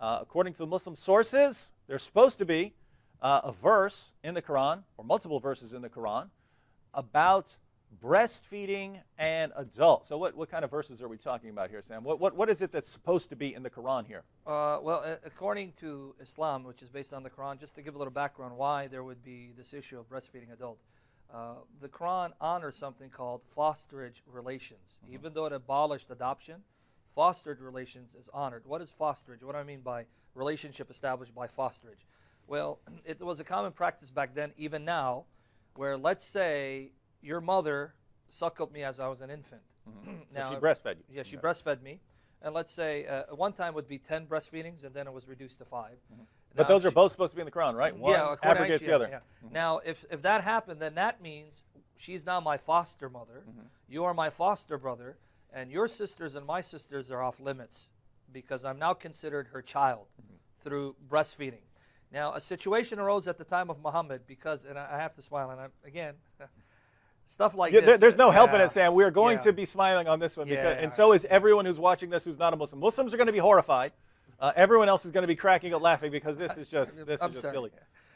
According to the Muslim sources, there's supposed to be a verse in the Quran, or multiple verses in the Quran, about breastfeeding and adults. So what kind of verses are we talking about here, Sam? What is it that's supposed to be in the Quran here? Well, according to Islam, which is based on the Quran, just to give a little background why there would be this issue of breastfeeding adult, the Quran honors something called fosterage relations. Even though it abolished adoption, fostered relations is honored. What is fosterage? What do I mean by relationship established by fosterage? Well, it was a common practice back then, even now, where let's say your mother suckled me as I was an infant. Now, so she breastfed you. Yeah, she breastfed me. And let's say one time would be 10 breastfeedings, and then it was reduced to 5. But those are both supposed to be in the Quran, right? One abrogates the other. Yeah. Now, if that happened, then that means she's now my foster mother, you are my foster brother, and your sisters and my sisters are off limits because I'm now considered her child through breastfeeding. Now, a situation arose at the time of Muhammad because, and I have to smile, and again, stuff like this. There's no helping it, Sam. We are going to be smiling on this one, because, and so is everyone who's watching this who's not a Muslim. Muslims are going to be horrified. Everyone else is going to be cracking up laughing because this is just silly.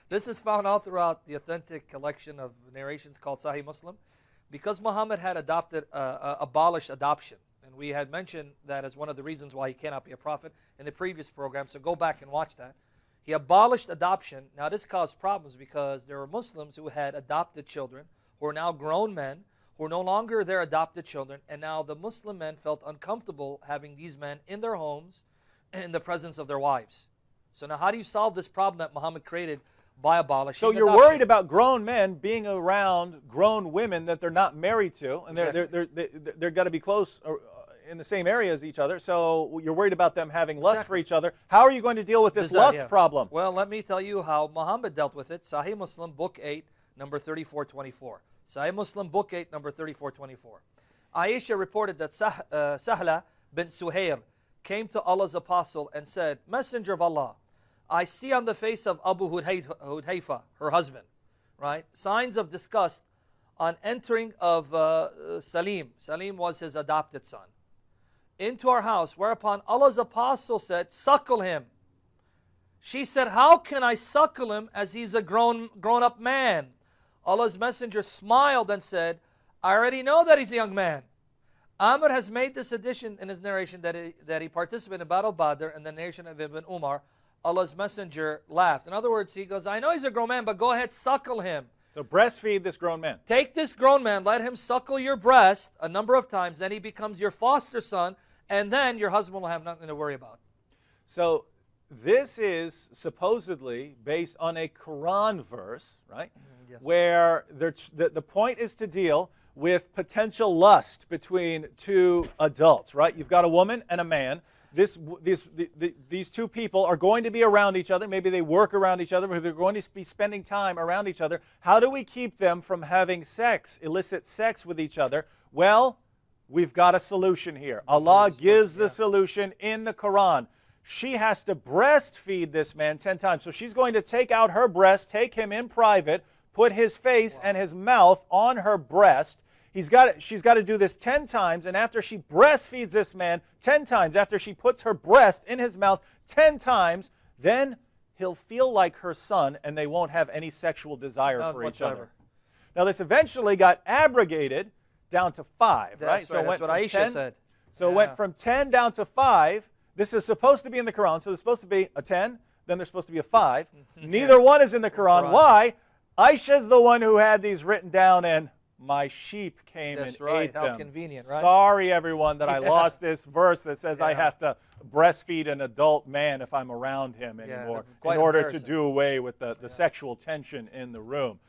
This is found all throughout the authentic collection of narrations called Sahih Muslim, because Muhammad had abolished adoption. And we had mentioned that as one of the reasons why he cannot be a prophet in the previous program, so go back and watch that. He abolished adoption. Now this caused problems because there were Muslims who had adopted children, who are now grown men, who are no longer their adopted children, and now the Muslim men felt uncomfortable having these men in their homes in the presence of their wives. So now how do you solve this problem that Muhammad created by abolishing So you're adoption? worried about grown men being around grown women that they're not married to, and they're got to be close in the same area as each other, so you're worried about them having lust for each other. How are you going to deal with this lust problem? Well, let me tell you how Muhammad dealt with it. Sahih Muslim, Book 8, number 3424. Sahih Muslim, Book 8, number 3424. Aisha reported that Sahla bint Suhair came to Allah's apostle and said, Messenger of Allah, I see on the face of Abu Hudhayfa, her husband, right, signs of disgust on entering of Salim. Salim was his adopted son, into our house, whereupon Allah's apostle said, suckle him. She said, how can I suckle him as he's a grown-up man? Allah's messenger smiled and said, I already know that he's a young man. Amr has made this addition in his narration that he participated in Battle Badr and the narration of Ibn Umar. Allah's messenger laughed. In other words, he goes, I know he's a grown man, but go ahead, suckle him. So breastfeed this grown man. Take this grown man, let him suckle your breast a number of times, then he becomes your foster son, and then your husband will have nothing to worry about. So this is supposedly based on a Quran verse, right? Yes. Where the point is to deal with potential lust between two adults, right? You've got a woman and a man. These two people are going to be around each other. Maybe they work around each other, but they're going to be spending time around each other. How do we keep them from having sex, illicit sex with each other? Well, we've got a solution here. Allah gives the solution in the Quran. She has to breastfeed this man 10 times. So she's going to take out her breast, take him in private, put his face and his mouth on her breast. She's got to do this 10 times, and after she breastfeeds this man 10 times, after she puts her breast in his mouth 10 times, then he'll feel like her son, and they won't have any sexual desire for each other. Now, this eventually got abrogated down to 5, right? So that's what Aisha said. So it went from 10 down to 5. This is supposed to be in the Quran, so there's supposed to be a 10, then there's supposed to be a 5. Neither one is in the Quran. Why? Aisha's the one who had these written down, and my sheep came and ate them. How convenient, right? Sorry, everyone, that I lost this verse that says I have to breastfeed an adult man if I'm around him anymore in order to do away with the sexual tension in the room.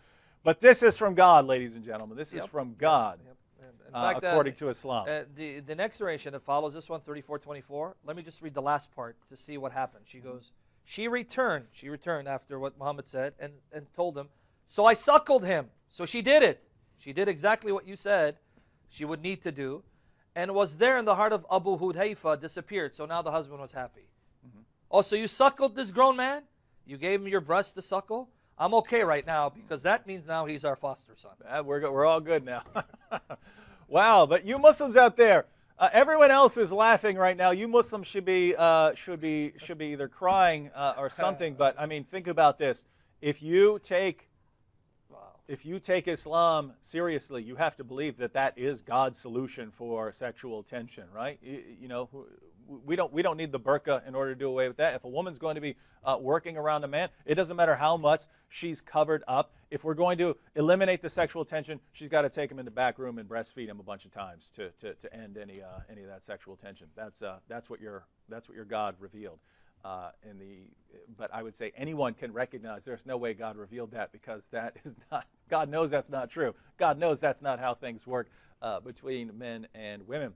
But this is from God, ladies and gentlemen. This is from God, in fact, according to Islam. The next narration that follows this one, 34:24, let me just read the last part to see what happened. She goes, she returned after what Muhammad said and told him, so I suckled him. So she did it. She did exactly what you said she would need to do, and was there in the heart of Abu Hudhayfa, disappeared. So now the husband was happy. Oh, so you suckled this grown man? You gave him your breast to suckle? I'm okay right now, because that means now he's our foster son. We're all good now. Wow, but you Muslims out there, Everyone else is laughing right now. You Muslims should be either crying or something. But I mean, think about this: if you take Islam seriously, you have to believe that that is God's solution for sexual tension, right? You know, we don't need the burqa in order to do away with that. If a woman's going to be working around a man, it doesn't matter how much she's covered up. If we're going to eliminate the sexual tension, she's got to take him in the back room and breastfeed him a bunch of times to end any of that sexual tension. That's what your God revealed. But I would say anyone can recognize there's no way God revealed that, because that is not, God knows that's not true. God knows that's not how things work between men and women.